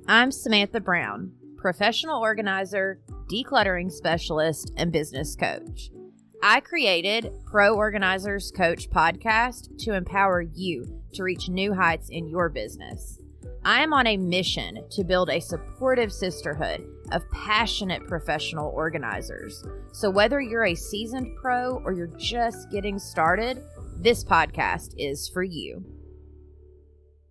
I'm Samantha Brown, professional organizer, decluttering specialist, and business coach. I created Pro Organizers Coach podcast to empower you to reach new heights in your business. I am on a mission to build a supportive sisterhood of passionate professional organizers. So whether you're a seasoned pro or you're just getting started, this podcast is for you.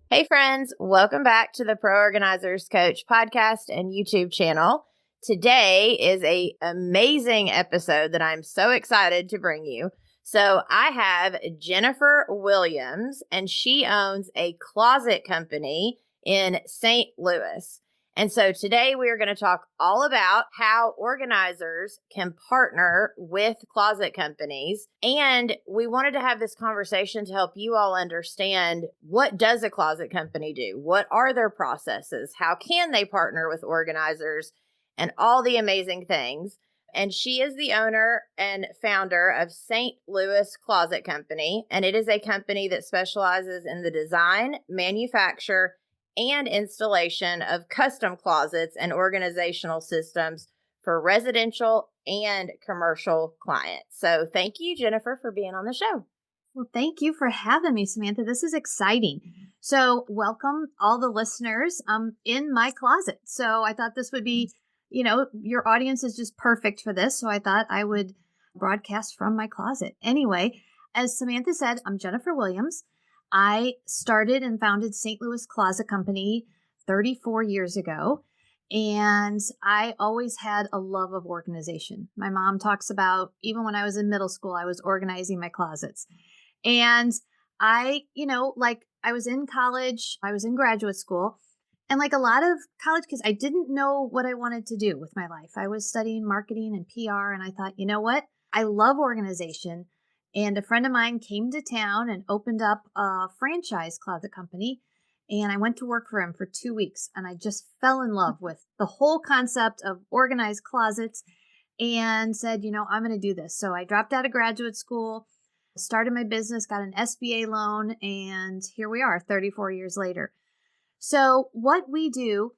Hey friends, welcome back to the Pro Organizers Coach podcast and YouTube channel. Today is an amazing episode that I'm so excited to bring you. So I have Jennifer Williams, and she owns a closet company in St. Louis. And so today we are going to talk all about how organizers can partner with closet companies. And we wanted to have this conversation to help you all understand, what does a closet company do? What are their processes? How can they partner with organizers? And all the amazing things. And she is the owner and founder of St. Louis Closet Company. And it is a company that specializes in the design, manufacture, and installation of custom closets and organizational systems for residential and commercial clients. So thank you, Jennifer, for being on the show. Well, thank you for having me, Samantha. This is exciting. So welcome all the listeners in my closet. So I thought this would be, your audience is just perfect for this. So I thought I would broadcast from my closet. Anyway, as Samantha said, I'm Jennifer Williams. I started and founded St. Louis Closet Company 34 years ago, and I always had a love of organization. My mom talks about, even when I was in middle school, I was organizing my closets. And I was in college, I was in graduate school, and like a lot of college kids, I didn't know what I wanted to do with my life. I was studying marketing and PR, and I thought, you know what? I love organization. And a friend of mine came to town and opened up a franchise closet company. And I went to work for him for 2 weeks. And I just fell in love with the whole concept of organized closets and said, I'm going to do this. So I dropped out of graduate school, started my business, got an SBA loan, and here we are 34 years later. So what we do,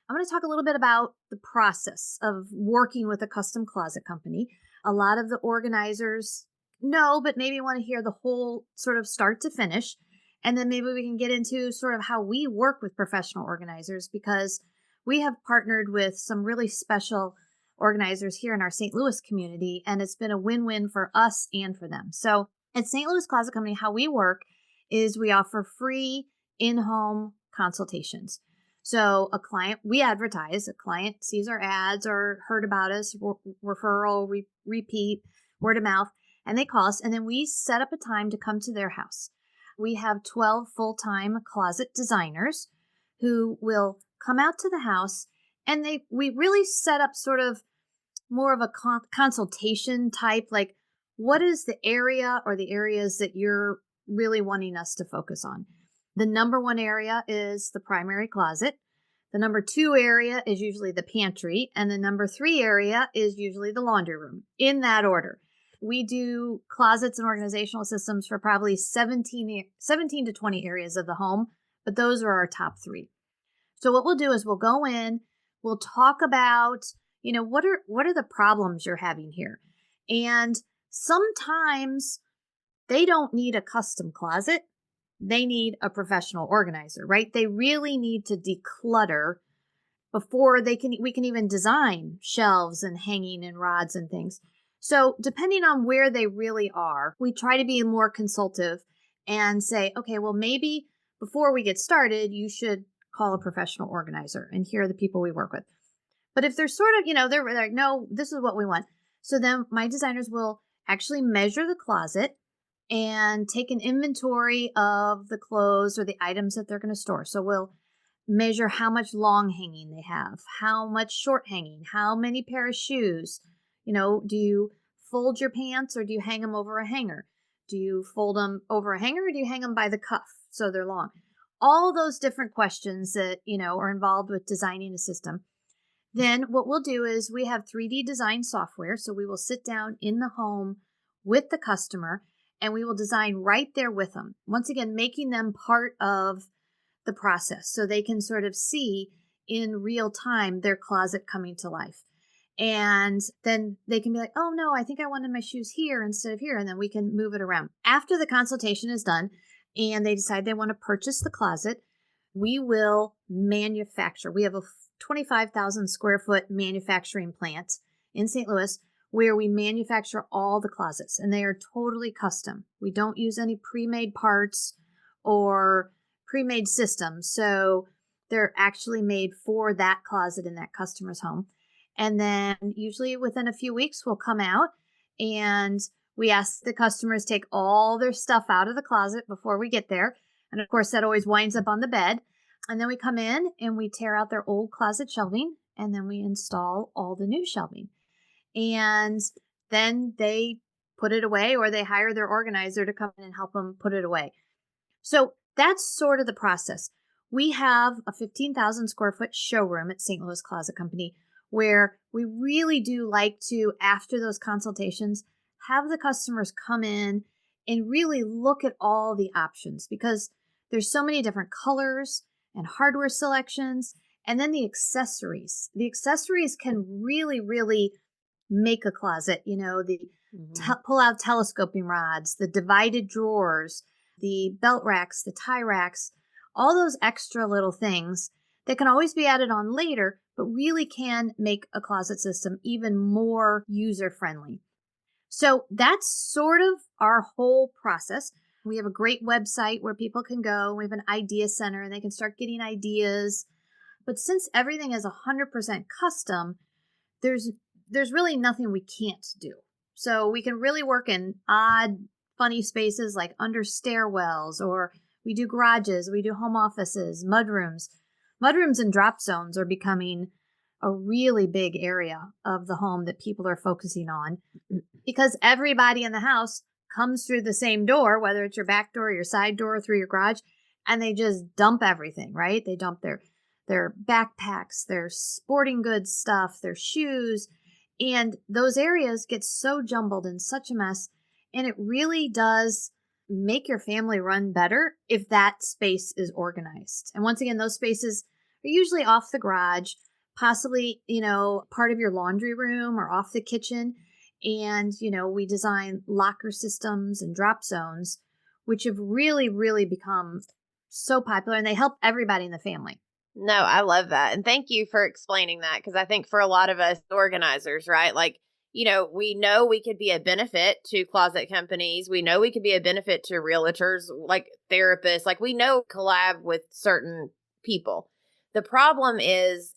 I'm going to talk a little bit about the process of working with a custom closet company. A lot of the organizers know, but maybe want to hear the whole sort of start to finish. And then maybe we can get into sort of how we work with professional organizers, because we have partnered with some really special organizers here in our St. Louis community, and it's been a win-win for us and for them. So at St. Louis Closet Company, how we work is we offer free in-home consultations. So we advertise, a client sees our ads or heard about us, referral, repeat, word of mouth, and they call us, and then we set up a time to come to their house. We have 12 full-time closet designers who will come out to the house, and we really set up sort of more of a consultation type, like, what is the area or the areas that you're really wanting us to focus on? The number one area is the primary closet. The number two area is usually the pantry, and the number three area is usually the laundry room, in that order. We do closets and organizational systems for probably 17 to 20 areas of the home, but those are our top three. So what we'll do is we'll go in, we'll talk about, what are the problems you're having here? And sometimes they don't need a custom closet. They need a professional organizer, right? They really need to declutter before we can even design shelves and hanging and rods and things. So depending on where they really are, we try to be more consultative and say, okay, well, maybe before we get started, you should call a professional organizer, and here are the people we work with. But if they're sort of, they're like, no, this is what we want. So then my designers will actually measure the closet and take an inventory of the clothes or the items that they're going to store. So we'll measure how much long hanging they have, how much short hanging, how many pair of shoes. Do you fold your pants or do you hang them over a hanger? Do you fold them over a hanger or do you hang them by the cuff so they're long? All those different questions that, are involved with designing a system. Then what we'll do is we have 3D design software. So we will sit down in the home with the customer and we will design right there with them. Once again, making them part of the process so they can sort of see in real time their closet coming to life. And then they can be like, oh no, I think I wanted my shoes here instead of here. And then we can move it around. After the consultation is done and they decide they want to purchase the closet, we will manufacture. We have a 25,000 square foot manufacturing plant in St. Louis where we manufacture all the closets, and they are totally custom. We don't use any pre-made parts or pre-made systems. So they're actually made for that closet in that customer's home. And then usually within a few weeks, we'll come out and we ask the customers take all their stuff out of the closet before we get there. And of course, that always winds up on the bed. And then we come in and we tear out their old closet shelving, and then we install all the new shelving. And then they put it away, or they hire their organizer to come in and help them put it away. So that's sort of the process. We have a 15,000 square foot showroom at St. Louis Closet Company where we really do like to, after those consultations, have the customers come in and really look at all the options, because there's so many different colors and hardware selections. And then the accessories. The accessories can really, really make a closet. You know, the pull-out telescoping rods, the divided drawers, the belt racks, the tie racks, all those extra little things that can always be added on later, but really can make a closet system even more user-friendly. So that's sort of our whole process. We have a great website where people can go. We have an idea center and they can start getting ideas. But since everything is 100% custom, there's really nothing we can't do. So we can really work in odd, funny spaces like under stairwells, or we do garages, we do home offices, mudrooms. Mudrooms and drop zones are becoming a really big area of the home that people are focusing on, because everybody in the house comes through the same door, whether it's your back door, your side door, or through your garage, and they just dump everything, right? They dump their backpacks, their sporting goods stuff, their shoes, and those areas get so jumbled and such a mess. And it really does make your family run better if that space is organized. And once again, those spaces are usually off the garage, possibly, part of your laundry room or off the kitchen. And, we design locker systems and drop zones, which have really, really become so popular, and they help everybody in the family. No, I love that. And thank you for explaining that, because I think for a lot of us organizers, right? Like, we know we could be a benefit to closet companies. We know we could be a benefit to realtors, like therapists. Like, we know collab with certain people. The problem is,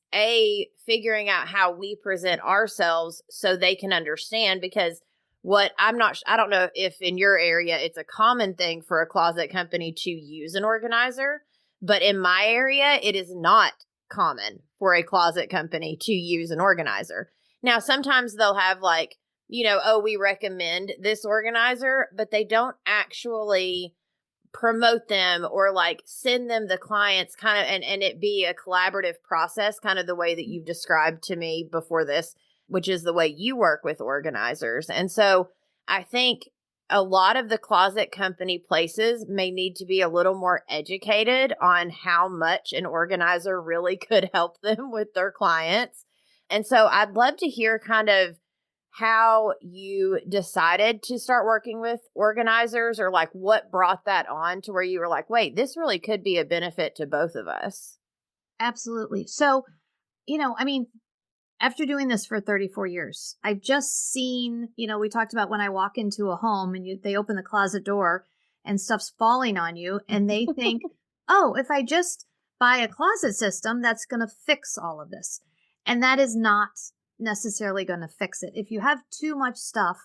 figuring out how we present ourselves so they can understand, because I don't know if in your area it's a common thing for a closet company to use an organizer, but in my area, it is not common for a closet company to use an organizer. Now, sometimes they'll have we recommend this organizer, but they don't actually promote them or send them the clients kind of, and it be a collaborative process, kind of the way that you've described to me before this, which is the way you work with organizers. And so I think a lot of the closet company places may need to be a little more educated on how much an organizer really could help them with their clients. And so I'd love to hear kind of how you decided to start working with organizers, or what brought that on to where you were like, wait, this really could be a benefit to both of us. Absolutely. So, after doing this for 34 years, I've just seen, we talked about when I walk into a home and they open the closet door and stuff's falling on you, and they think, oh, if I just buy a closet system, that's going to fix all of this. And that is not necessarily going to fix it. If you have too much stuff,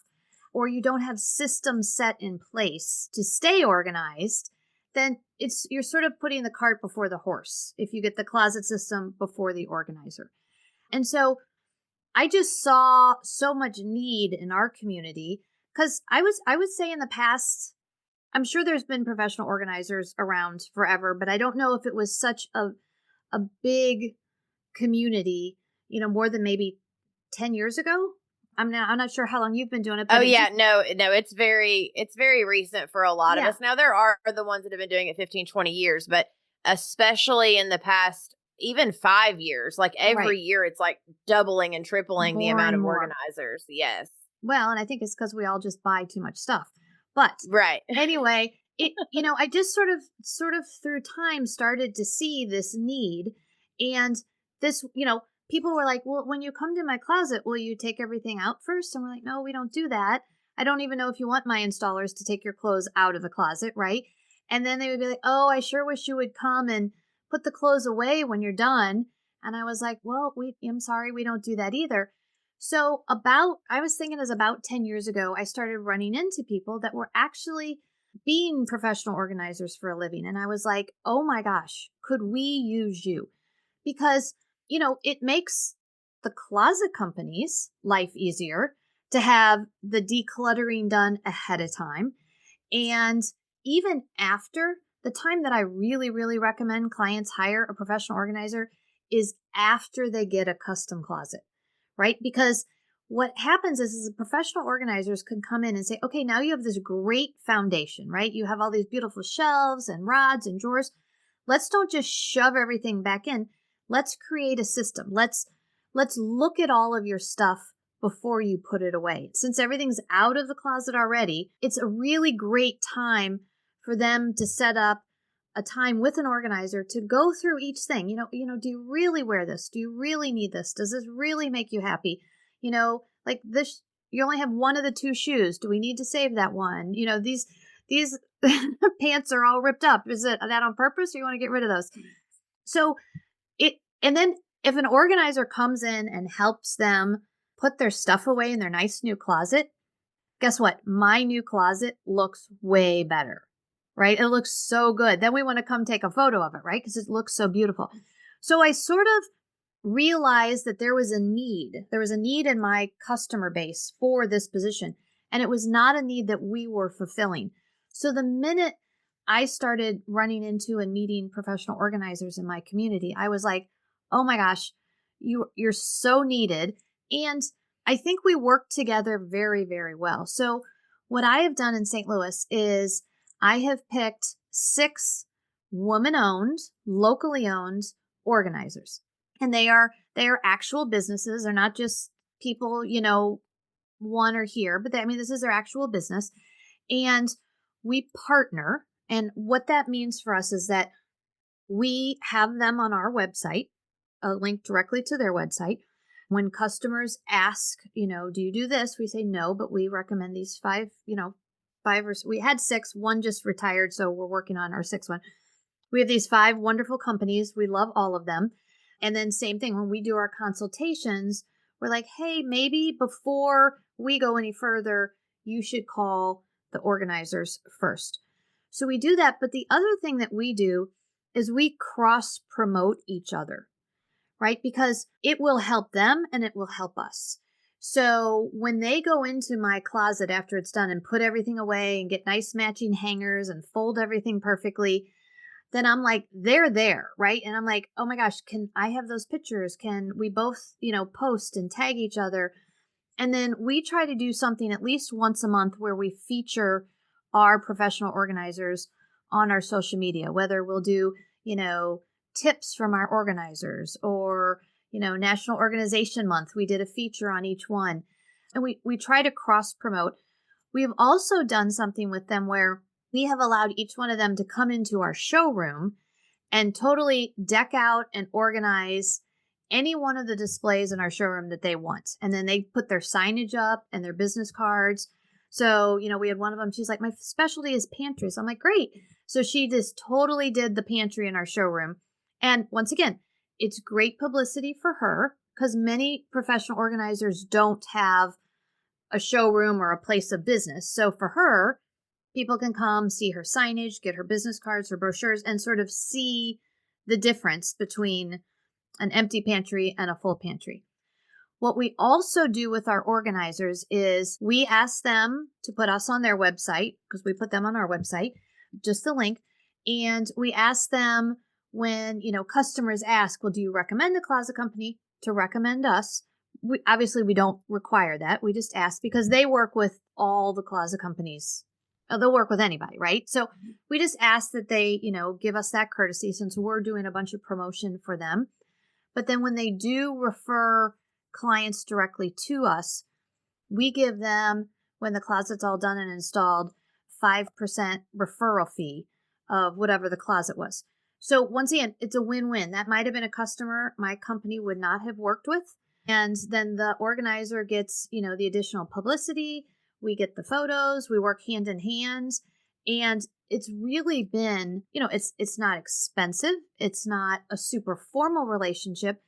or you don't have systems set in place to stay organized, then you're sort of putting the cart before the horse if you get the closet system before the organizer. And so I just saw so much need in our community, because I would say in the past, I'm sure there's been professional organizers around forever, but I don't know if it was such a big community, more than maybe 10 years ago. I'm not sure how long you've been doing it. But no, it's very recent for a lot of us. Now, there are the ones that have been doing it 15, 20 years, but especially in the past even 5 years. Like every Right. year, it's like doubling and tripling the More amount and of more. organizers. Yes. Well, and I think it's because we all just buy too much stuff. But Right. anyway, I just sort of through time started to see this need, and this, people were like, well, when you come to my closet, will you take everything out first? And we're like, no, we don't do that. I don't even know if you want my installers to take your clothes out of the closet, right? And then they would be like, oh, I sure wish you would come and put the clothes away when you're done. And I was like, well, I'm sorry, we don't do that either. So I was thinking as about 10 years ago, I started running into people that were actually being professional organizers for a living. And I was like, oh my gosh, could we use you? Because, it makes the closet companies' life easier to have the decluttering done ahead of time. And even after the time that I really, really recommend clients hire a professional organizer is after they get a custom closet, right? Because what happens is the professional organizers can come in and say, okay, now you have this great foundation, right? You have all these beautiful shelves and rods and drawers. Let's don't just shove everything back in. Let's create a system. Let's look at all of your stuff before you put it away. Since everything's out of the closet already, it's a really great time for them to set up a time with an organizer to go through each thing. Do you really wear this? Do you really need this? Does this really make you happy? Like this, you only have one of the two shoes. Do we need to save that one? These pants are all ripped up. Is it that on purpose, or you want to get rid of those? So and then if an organizer comes in and helps them put their stuff away in their nice new closet, guess what? My new closet looks way better, right? It looks so good. Then we want to come take a photo of it, right? Because it looks so beautiful. So I sort of realized that there was a need. There was a need in my customer base for this position, and it was not a need that we were fulfilling. So the minute I started running into and meeting professional organizers in my community, I was like, oh my gosh, you're so needed. And I think we work together very, very well. So what I have done in St. Louis is I have picked 6 woman-owned, locally owned organizers. And they are actual businesses. They're not just people, one or here, but this is their actual business. And we partner. And what that means for us is that we have them on our website, a link directly to their website. When customers ask, do you do this? We say no, but we recommend these 5, 5 or we had 6, one just retired. So we're working on our 6th one. We have these 5 wonderful companies. We love all of them. And then same thing, when we do our consultations, we're like, hey, maybe before we go any further, you should call the organizers first. So we do that. But the other thing that we do is we cross promote each other, right? Because it will help them and it will help us. So when they go into my closet after it's done and put everything away and get nice matching hangers and fold everything perfectly, then I'm like, they're there, right? And I'm like, oh my gosh, can I have those pictures? Can we both, post and tag each other? And then we try to do something at least once a month where we feature our professional organizers on our social media, whether we'll do, tips from our organizers or, National Organization Month. We did a feature on each one. And we try to cross promote. We've also done something with them where we have allowed each one of them to come into our showroom and totally deck out and organize any one of the displays in our showroom that they want. And then they put their signage up and their business cards. So, we had one of them, she's like, my specialty is pantries. I'm like, great. So she just totally did the pantry in our showroom. And once again, it's great publicity for her because many professional organizers don't have a showroom or a place of business. So for her, people can come see her signage, get her business cards, her brochures, and sort of see the difference between an empty pantry and a full pantry. What we also do with our organizers is we ask them to put us on their website because we put them on our website, just the link. And we ask them when, customers ask, well, do you recommend the closet company to recommend us? We don't require that. We just ask because they work with all the closet companies They'll work with anybody, right? So we just ask that they, give us that courtesy since we're doing a bunch of promotion for them. But then when they do refer clients directly to us, we give them, when the closet's all done and installed, 5% referral fee of whatever the closet was. So once again, it's a win-win. That might have been a customer my company would not have worked with. And then the organizer gets, the additional publicity. We get the photos. We work hand in hand. And it's really been, it's not expensive. It's not a super formal relationship,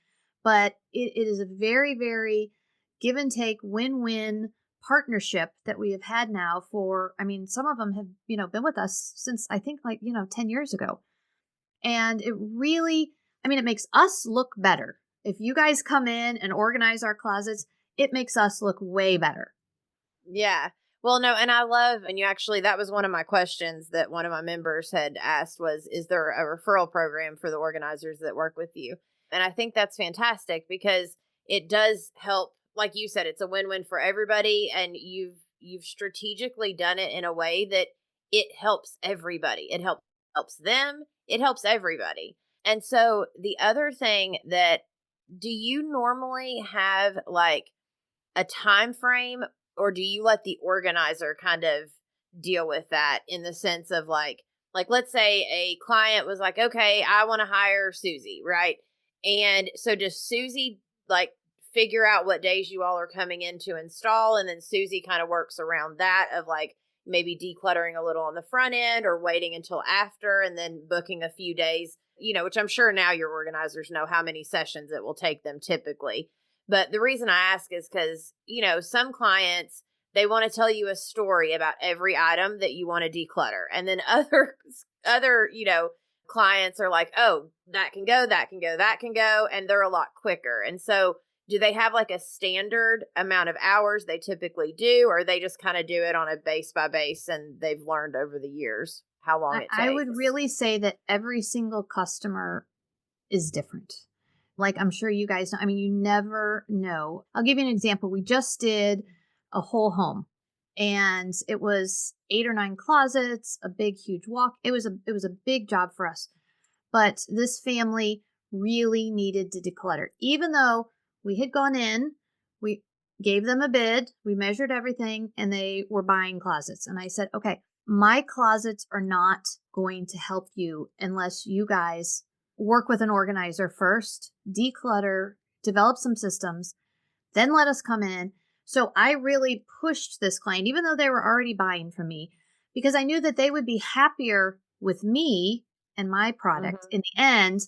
but it is a very, very give and take win-win partnership that we have had now for, some of them have, been with us since I think 10 years ago. And it really, it makes us look better. If you guys come in and organize our closets, it makes us look way better. Yeah. Well, no, and I love, and that was one of my questions that one of my members had asked was, is there a referral program for the organizers that work with you? And I think that's fantastic because it does help. Like you said, it's a win-win for everybody. And you've strategically done it in a way that it helps everybody. It helps them. It helps everybody. And so the other thing that, do you normally have like a time frame, or do you let the organizer kind of deal with that in the sense of like let's say a client was like, okay, I want to hire Susie, right? And so does Susie like figure out what days you all are coming in to install, and then Susie kind of works around that of like maybe decluttering a little on the front end or waiting until after and then booking a few days, which I'm sure now your organizers know how many sessions it will take them typically. But the reason I ask is because, some clients, they want to tell you a story about every item that you want to declutter. And then other, clients are like, oh, that can go, that can go, that can go. And they're a lot quicker. And so do they have like a standard amount of hours they typically do, or they just kind of do it on a base by base and they've learned over the years how long it takes? I would really say that every single customer is different. Like I'm sure you guys know, you never know. I'll give you an example. We just did a whole home and it was 8 or 9 closets, a big, huge walk. It was a big job for us, but this family really needed to declutter. Even though we had gone in, we gave them a bid, we measured everything, and they were buying closets. And I said, okay, my closets are not going to help you unless you guys work with an organizer first, declutter, develop some systems, then let us come in. So I really pushed this client, even though they were already buying from me, because I knew that they would be happier with me and my product in the end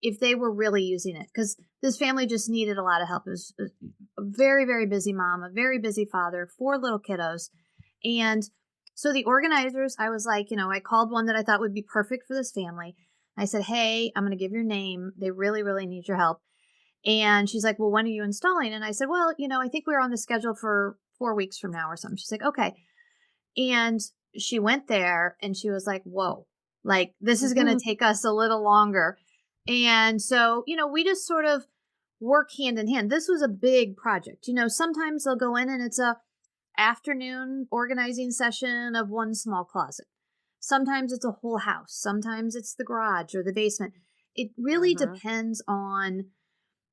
if they were really using it. Because this family just needed a lot of help. It was a very, very busy mom, a very busy father, 4 little kiddos. And so the organizers, I was like, I called one that I thought would be perfect for this family. I said, hey, I'm going to give your name. They really, really need your help. And she's like, well, when are you installing? And I said, well, I think we're on the schedule for 4 weeks from now or something. She's like, okay. And she went there and she was like, whoa, like this is going to take us a little longer. And so, we just sort of work hand in hand. This was a big project. Sometimes they'll go in and it's a afternoon organizing session of one small closet. Sometimes it's a whole house. Sometimes it's the garage or the basement. It really depends on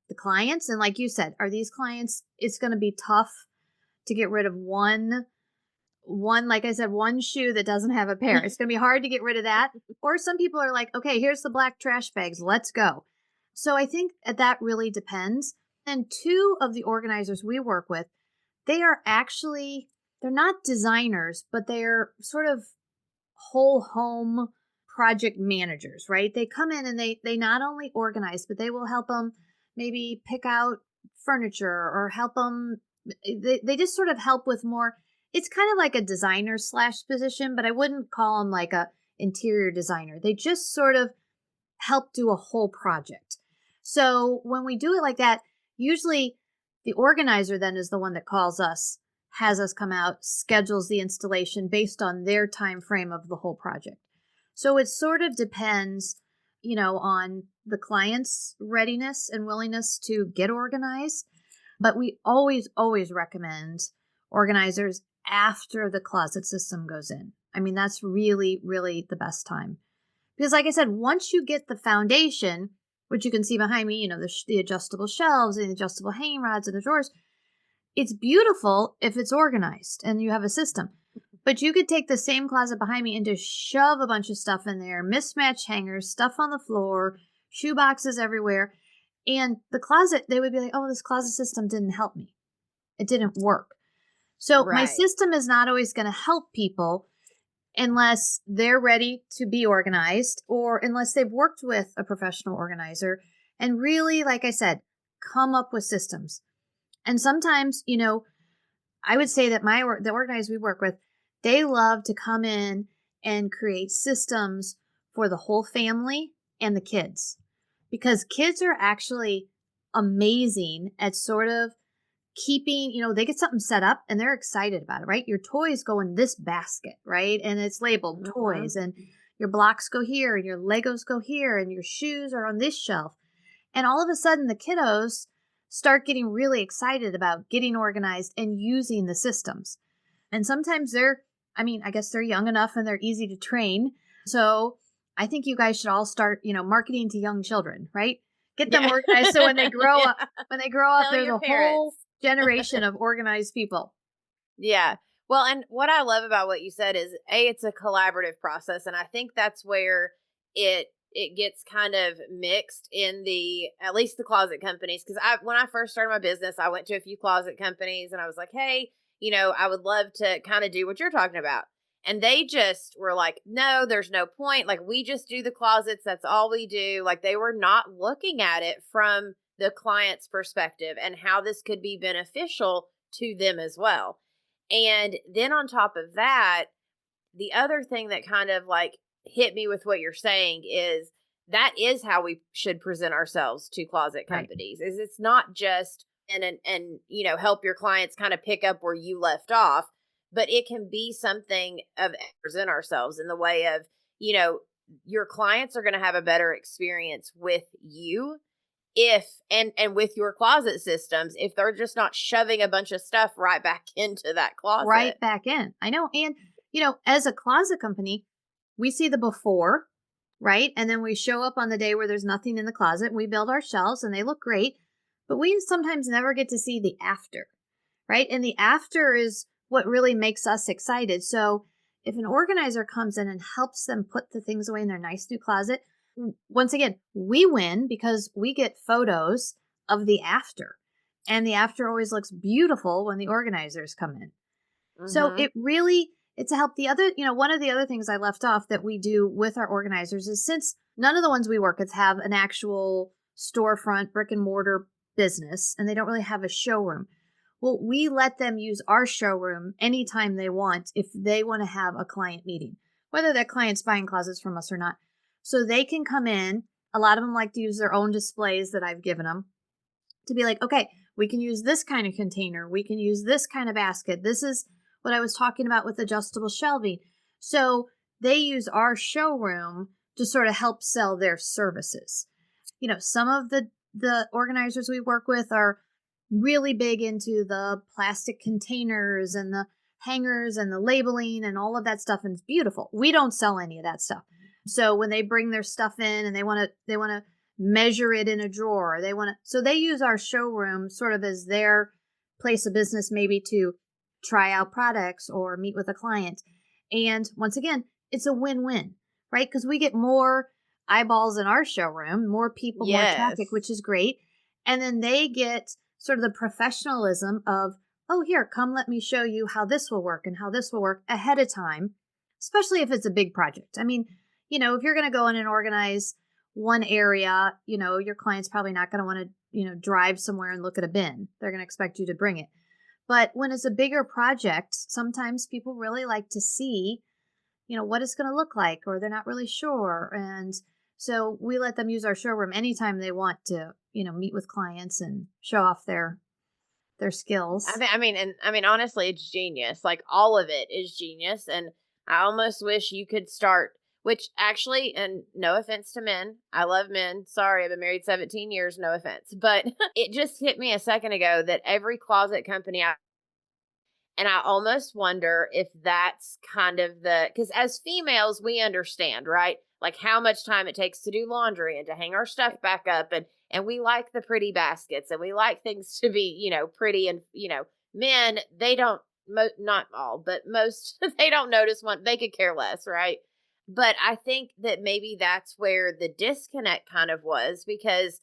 the clients. And like you said, are these clients, it's going to be tough to get rid of one, like I said, one shoe that doesn't have a pair. It's going to be hard to get rid of that. Or some people are like, okay, here's the black trash bags. Let's go. So I think that really depends. And 2 of the organizers we work with, they're not designers, but they're sort of whole home project managers, right? They come in and they not only organize, but they will help them maybe pick out furniture or help them. They just sort of help with more. It's kind of like a designer / position, but I wouldn't call them like a interior designer. They just sort of help do a whole project. So when we do it like that, usually the organizer then is the one that calls us, has us come out, schedules the installation based on their time frame of the whole project. So it sort of depends, on the client's readiness and willingness to get organized. But we always, always recommend organizers after the closet system goes in. I mean, that's really, really the best time. Because like I said, once you get the foundation, which you can see behind me, the adjustable shelves and the adjustable hanging rods and the drawers, it's beautiful if it's organized and you have a system. But you could take the same closet behind me and just shove a bunch of stuff in there, mismatched hangers, stuff on the floor, shoe boxes everywhere. And the closet, they would be like, oh, this closet system didn't help me. It didn't work. So my Right. system is not always going to help people unless they're ready to be organized or unless they've worked with a professional organizer and really, like I said, come up with systems. And sometimes, I would say that the organizers we work with, they love to come in and create systems for the whole family and the kids, because kids are actually amazing at sort of keeping, they get something set up and they're excited about it, right? Your toys go in this basket, right? And it's labeled toys, and your blocks go here and your Legos go here and your shoes are on this shelf. And all of a sudden the kiddos start getting really excited about getting organized and using the systems. And sometimes I guess they're young enough and they're easy to train. So I think you guys should all start, marketing to young children, right? Get them organized so when they grow up, there's a whole generation of organized people. Yeah. Well, and what I love about what you said is it's a collaborative process. And I think that's where it gets kind of mixed in at least the closet companies. Cause when I first started my business, I went to a few closet companies and I was like, hey, I would love to kind of do what you're talking about. And they just were like, no, there's no point. Like, we just do the closets. That's all we do. Like, they were not looking at it from the client's perspective and how this could be beneficial to them as well. And then on top of that, the other thing that kind of like hit me with what you're saying is that is how we should present ourselves to closet companies. Right. Is it's not just and help your clients kind of pick up where you left off, but it can be something of present ourselves in the way of, your clients are going to have a better experience with you if and with your closet systems if they're just not shoving a bunch of stuff right back into that closet. Right back in. I know. And, as a closet company, we see the before, right? And then we show up on the day where there's nothing in the closet. We build our shelves and they look great, but we sometimes never get to see the after, right? And the after is what really makes us excited. So if an organizer comes in and helps them put the things away in their nice new closet, once again, we win because we get photos of the after. And the after always looks beautiful when the organizers come in. Mm-hmm. So it's a help. The other, one of the other things I left off that we do with our organizers is, since none of the ones we work with have an actual storefront, brick and mortar business, and they don't really have a showroom. Well, we let them use our showroom anytime they want if they want to have a client meeting, whether that client's buying closets from us or not. So they can come in. A lot of them like to use their own displays that I've given them to be like, okay, we can use this kind of container. We can use this kind of basket. This is what I was talking about with adjustable shelving. So they use our showroom to sort of help sell their services. Some of the organizers we work with are really big into the plastic containers and the hangers and the labeling and all of that stuff, and it's beautiful. We don't sell any of that stuff. So when they bring their stuff in and they want to measure it in a drawer, so they use our showroom sort of as their place of business, maybe to try out products or meet with a client. And once again, it's a win-win, right? Because we get more eyeballs in our showroom, more people, more traffic, which is great. And then they get sort of the professionalism of, oh, here, come let me show you how this will work and how this will work ahead of time, especially if it's a big project. I mean, if you're going to go in and organize one area, your client's probably not going to want to, drive somewhere and look at a bin. They're going to expect you to bring it. But when it's a bigger project, sometimes people really like to see, what it's going to look like, or they're not really sure. And so we let them use our showroom anytime they want to, meet with clients and show off their skills. I mean, honestly, it's genius. Like, all of it is genius. And I almost wish you could start, which actually, and no offense to men, I love men. Sorry, I've been married 17 years, no offense. But it just hit me a second ago that every closet company And I almost wonder if that's kind of because as females, we understand, right? Like how much time it takes to do laundry and to hang our stuff back up. And we like the pretty baskets and we like things to be, pretty. And, men, they don't, not all, but most, they don't notice one. They could care less, right? But I think that maybe that's where the disconnect kind of was because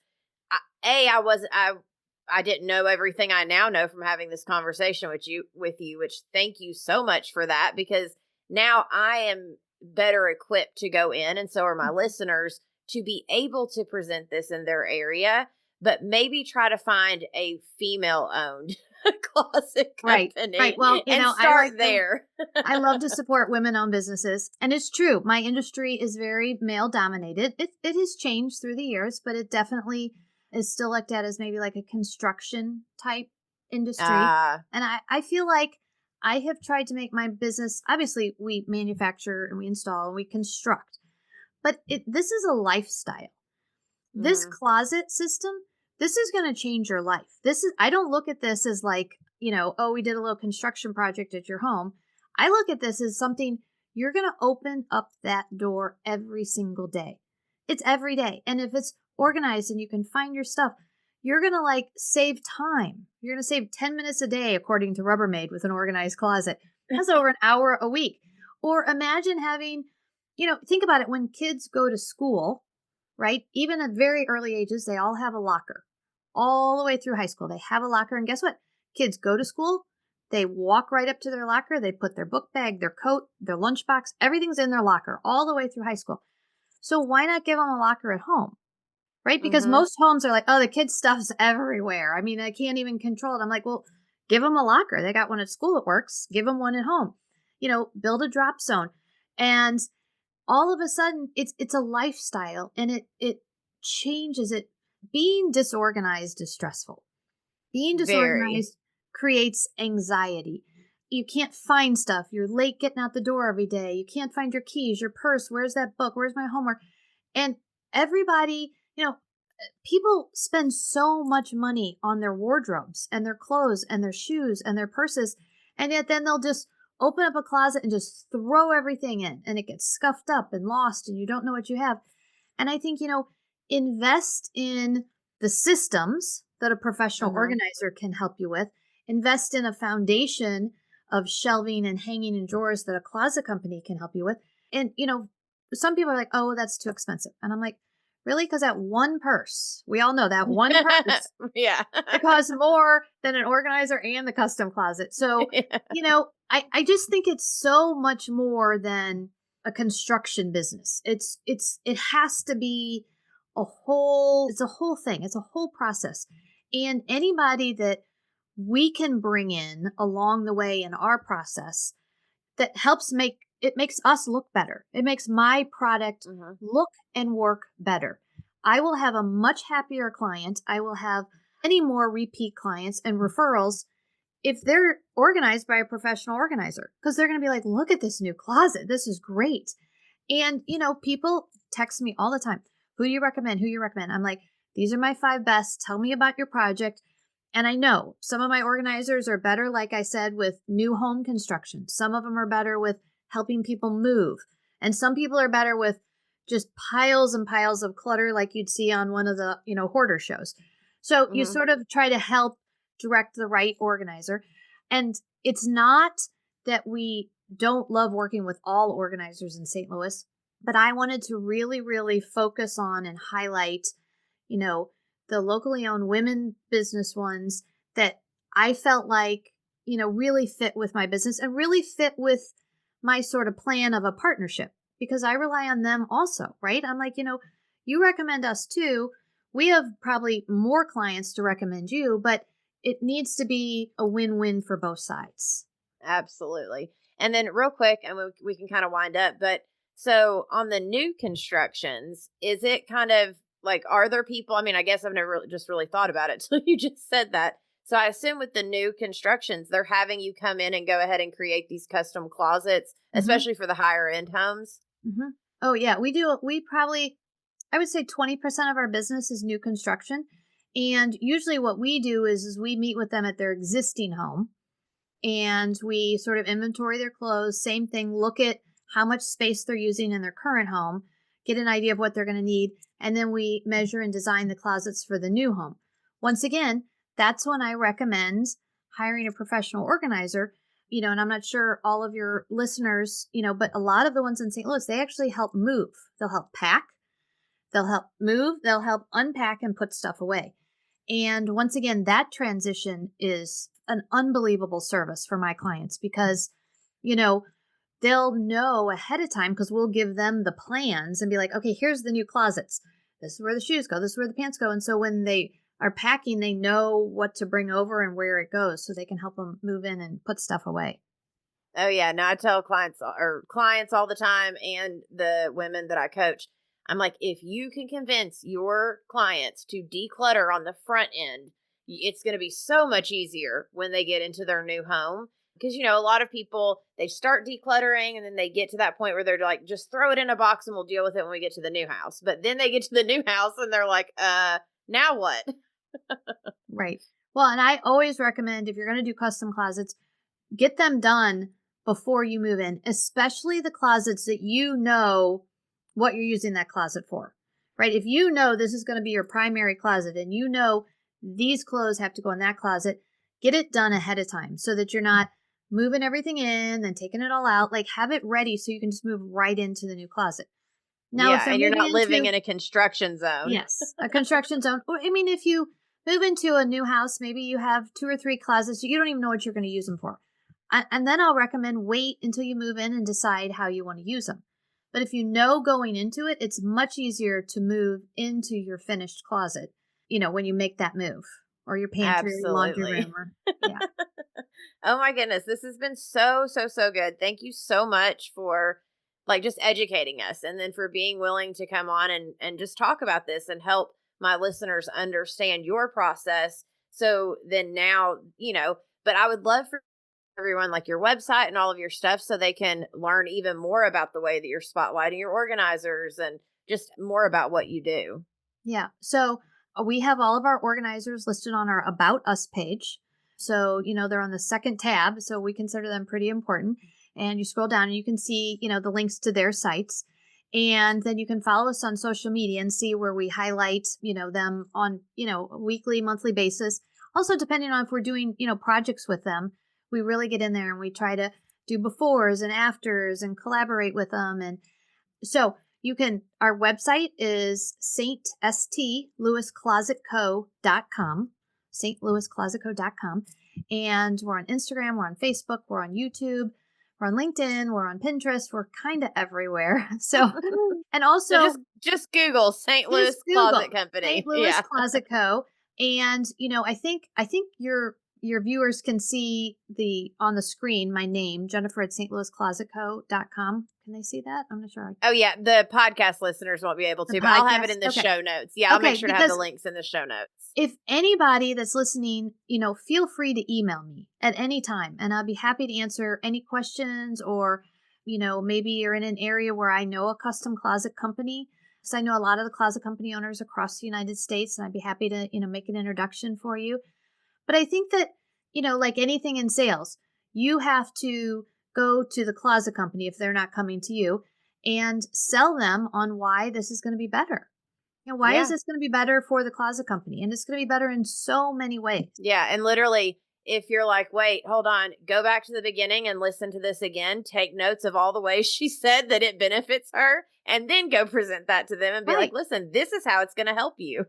I didn't know everything I now know from having this conversation with you, which thank you so much for that because now I am better equipped to go in and so are my listeners to be able to present this in their area, but maybe try to find a female owned closet company Right. Well, and start there. I love to support women-owned businesses. And it's true. My industry is very male-dominated. It has changed through the years, but it definitely is still looked at as maybe like a construction type industry. And I feel like I have tried to make my business, obviously we manufacture and we install and we construct, but this is a lifestyle. This closet system, this is going to change your life. I don't look at this as like, oh, we did a little construction project at your home. I look at this as something you're going to open up that door every single day. It's every day. And if it's organized and you can find your stuff, you're going to like save time. You're going to save 10 minutes a day, according to Rubbermaid, with an organized closet. That's over an hour a week. Or imagine having, think about it when kids go to school, right? Even at very early ages, they all have a locker. All the way through high school, they have a locker. And guess what? Kids go to school. They walk right up to their locker. They put their book bag, their coat, their lunchbox, everything's in their locker all the way through high school. So why not give them a locker at home? Right? Because most homes are like, oh, the kids' stuff's everywhere. I mean, I can't even control it. I'm like, well, give them a locker. They got one at school that works. Give them one at home. Build a drop zone. And all of a sudden, it's a lifestyle and it changes it. Being disorganized is stressful. Being disorganized creates anxiety. You can't find stuff. You're late getting out the door every day. You can't find your keys, your purse. Where's that book? Where's my homework? And everybody, people spend so much money on their wardrobes and their clothes and their shoes and their purses. And yet then they'll just open up a closet and just throw everything in and it gets scuffed up and lost and you don't know what you have. And I think, invest in the systems that a professional organizer can help you with. Invest in a foundation of shelving and hanging in drawers that a closet company can help you with. And, some people are like, oh, that's too expensive. And I'm like, really? Because that one purse, we all know that one purse, it costs more than an organizer and the custom closet. So, I just think it's so much more than a construction business. It has to be it's a whole thing. It's a whole process. And anybody that we can bring in along the way in our process that makes us look better. It makes my product look and work better. I will have a much happier client. I will have many more repeat clients and referrals if they're organized by a professional organizer, because they're going to be like, look at this new closet. This is great. And, people text me all the time. Who do you recommend? Who do you recommend? I'm like, these are my 5 best. Tell me about your project. And I know some of my organizers are better, like I said, with new home construction. Some of them are better with helping people move. And some people are better with just piles and piles of clutter like you'd see on one of the, hoarder shows. So you sort of try to help direct the right organizer. And it's not that we don't love working with all organizers in St. Louis, but I wanted to really, really focus on and highlight, the locally owned women business ones that I felt like, really fit with my business and really fit with my sort of plan of a partnership, because I rely on them also, right? I'm like, you recommend us too. We have probably more clients to recommend you, but it needs to be a win-win for both sides. Absolutely. And then real quick, and we can kind of wind up, but so on the new constructions, is it kind of like, are there people, I mean, I guess I've never really thought about it till you just said that. So I assume with the new constructions, they're having you come in and go ahead and create these custom closets, especially for the higher end homes. Oh yeah, we do. We probably, I would say 20% of our business is new construction. And usually what we do is we meet with them at their existing home and we sort of inventory their clothes. Same thing, look at how much space they're using in their current home, get an idea of what they're going to need, and then we measure and design the closets for the new home. Once again, that's when I recommend hiring a professional organizer. And I'm not sure all of your listeners, but a lot of the ones in St. Louis, they actually help move. They'll help pack, they'll help move, they'll help unpack and put stuff away. And once again, that transition is an unbelievable service for my clients because, they'll know ahead of time because we'll give them the plans and be like, okay, here's the new closets. This is where the shoes go. This is where the pants go. And so when they are packing, they know what to bring over and where it goes so they can help them move in and put stuff away. Oh yeah. No, I tell clients all the time and the women that I coach, I'm like, if you can convince your clients to declutter on the front end, it's going to be so much easier when they get into their new home. Because, a lot of people, they start decluttering and then they get to that point where they're like, just throw it in a box and we'll deal with it when we get to the new house. But then they get to the new house and they're like, now what? Right. Well, and I always recommend if you're going to do custom closets, get them done before you move in, especially the closets that you know what you're using that closet for, right? If you know this is going to be your primary closet and you know these clothes have to go in that closet, get it done ahead of time so that you're not moving everything in and taking it all out. Like have it ready so you can just move right into the new closet. Now, yeah, and you're not living in a construction zone. Yes, a construction zone. If you move into a new house, maybe you have 2 or 3 closets, you don't even know what you're going to use them for. And then I'll recommend wait until you move in and decide how you want to use them. But if you know going into it, it's much easier to move into your finished closet, when you make that move, or your pantry or your laundry room. Yeah. Oh my goodness. This has been so, so, so good. Thank you so much for just educating us and then for being willing to come on and just talk about this and help my listeners understand your process. So then now, but I would love for everyone, like your website and all of your stuff, so they can learn even more about the way that you're spotlighting your organizers and just more about what you do. Yeah. So we have all of our organizers listed on our About Us page. So, they're on the second tab. So we consider them pretty important. And you scroll down and you can see, the links to their sites. And then you can follow us on social media and see where we highlight, them on, a weekly, monthly basis. Also, depending on if we're doing, projects with them, we really get in there and we try to do befores and afters and collaborate with them. And so our website is stlouisclosetco.com, stlouisclosetco.com. And we're on Instagram, we're on Facebook, we're on YouTube, we're on LinkedIn, we're on Pinterest, we're kind of everywhere. So, and also so just Google St. Louis Closet Company. St. Louis Closet Co. And, I think your viewers can see on the screen my name, Jennifer at stlouisclosetco.com. Can they see that? I'm not sure. Oh yeah, the podcast listeners won't be able to, but I'll have it in the show notes. Yeah, I'll make sure to have the links in the show notes. If anybody that's listening, feel free to email me at any time, and I'll be happy to answer any questions, or maybe you're in an area where I know a custom closet company. So I know a lot of the closet company owners across the United States, and I'd be happy to make an introduction for you. But I think that, like anything in sales, you have to go to the closet company if they're not coming to you and sell them on why this is going to be better. Why is this going to be better for the closet company? And it's going to be better in so many ways. Yeah. And literally, if you're like, wait, hold on, go back to the beginning and listen to this again, take notes of all the ways she said that it benefits her, and then go present that to them and be like, listen, this is how it's going to help you.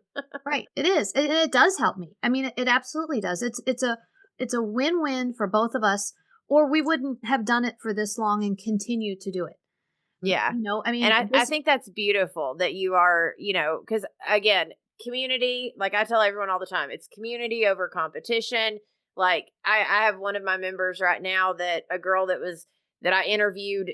Right. It is. And it does help me. I mean, it absolutely does. It's a win-win for both of us, or we wouldn't have done it for this long and continue to do it. Yeah. And I think that's beautiful that you are, because again, community, like I tell everyone all the time, it's community over competition. Like I have one of my members right now a girl that I interviewed,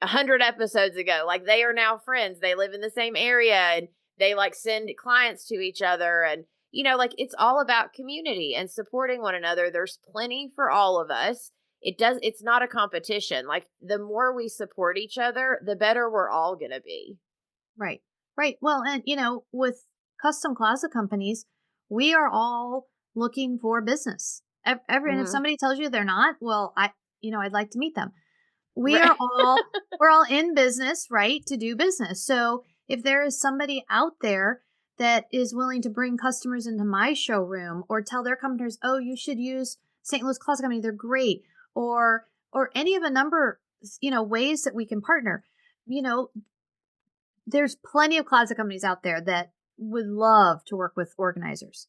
100 episodes ago. Like they are now friends. They live in the same area and they send clients to each other. And, it's all about community and supporting one another. There's plenty for all of us. It's not a competition. Like the more we support each other, the better we're all going to be. Right. Right. Well, and, with custom closet companies, we are all looking for business. And if Mhm. somebody tells you they're not, well, I'd like to meet them. We are all we're all in business, right? To do business. So if there is somebody out there that is willing to bring customers into my showroom or tell their customers, oh, you should use St. Louis Closet Company, they're great, or any of a number, ways that we can partner. You know, there's plenty of closet companies out there that would love to work with organizers.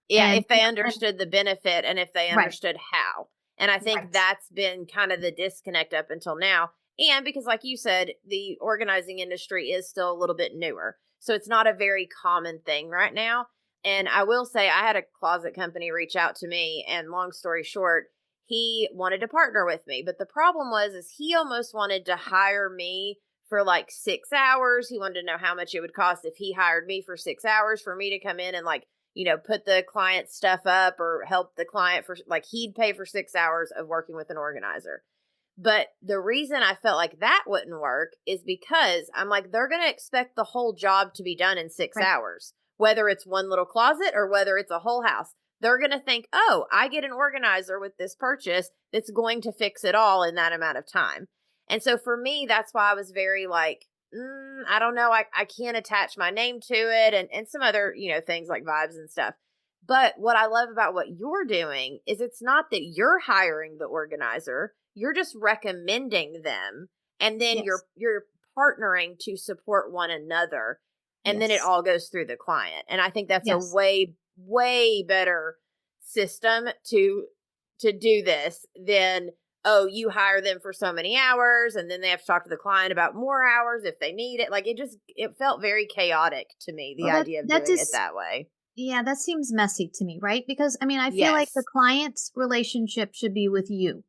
Yeah, And if they understood the benefit and if they right, understood how. And I think right, that's been kind of the disconnect up until now. And because, like you said, the organizing industry is still a little bit newer. So it's not a very common thing right now. And I will say, I had a closet company reach out to me, and long story short, he wanted to partner with me. But the problem was, is he almost wanted to hire me for like 6 hours. He wanted to know how much it would cost if he hired me for 6 hours for me to come in and like, put the client stuff up or help the client for like he'd pay for 6 hours of working with an organizer. But the reason I felt like that wouldn't work is because I'm like, they're going to expect the whole job to be done in six right. hours, whether it's one little closet or whether it's a whole house. They're going to think, oh, I get an organizer with this purchase that's going to fix it all in that amount of time. And so for me, that's why I was very like, I don't know. I can't attach my name to it and some other, things like vibes and stuff. But what I love about what you're doing is it's not that you're hiring the organizer, you're just recommending them. And then Yes, you're partnering to support one another. And then it yes, all goes through the client. And I think that's a yes. way, way better system to do this than, oh, you hire them for so many hours and then they have to talk to the client about more hours if they need it. Like it felt very chaotic to me, the Well, that idea of that doing it just that way. yeah, that seems messy to me, right? Because I mean, I feel like the Yes. client's relationship should be with you,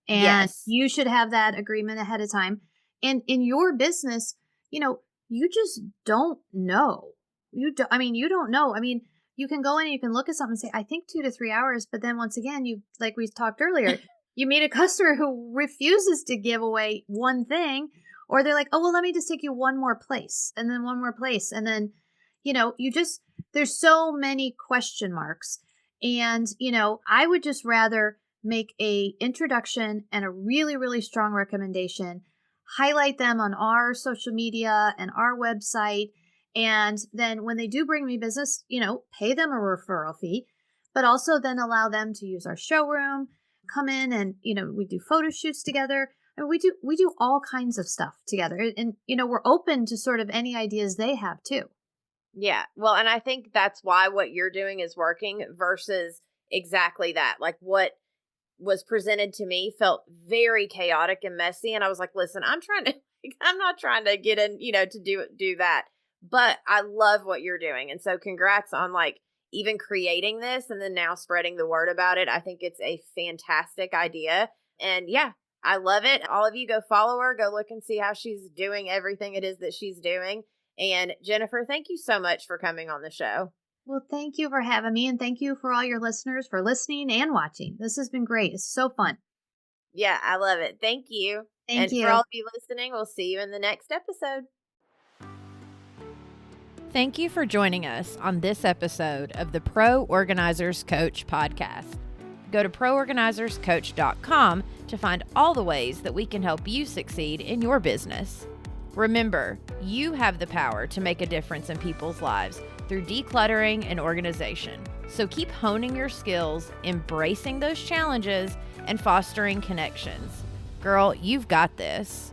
and Yes. you should have that agreement ahead of time. And in your business, you just don't know. You don't know. I mean, you can go in and you can look at something and say, I think 2 to 3 hours, but then once again, like we talked earlier, you meet a customer who refuses to give away one thing, or they're like, oh, well, let me just take you one more place and then one more place. And then, there's so many question marks. And, I would just rather make a introduction and a really, really strong recommendation, highlight them on our social media and our website. And then when they do bring me business, pay them a referral fee, but also then allow them to use our showroom, come in and, we do photo shoots together. And we do all kinds of stuff together. And, we're open to sort of any ideas they have too. Yeah. Well, and I think that's why what you're doing is working versus exactly that. Like what was presented to me felt very chaotic and messy. And I was like, listen, I'm not trying to get in, to do that. But I love what you're doing. And so congrats on like even creating this and then now spreading the word about it. I think it's a fantastic idea. And yeah, I love it. All of you go follow her, go look and see how she's doing everything it is that she's doing. And Jennifer, thank you so much for coming on the show. Well, thank you for having me, and thank you for all your listeners for listening and watching. This has been great. It's so fun. Yeah, I love it. Thank you. Thank And for all you. of you listening, we'll see you in the next episode. Thank you for joining us on this episode of the Pro Organizers Coach podcast. Go to proorganizerscoach.com to find all the ways that we can help you succeed in your business. Remember, you have the power to make a difference in people's lives through decluttering and organization. So keep honing your skills, embracing those challenges, and fostering connections. Girl, you've got this.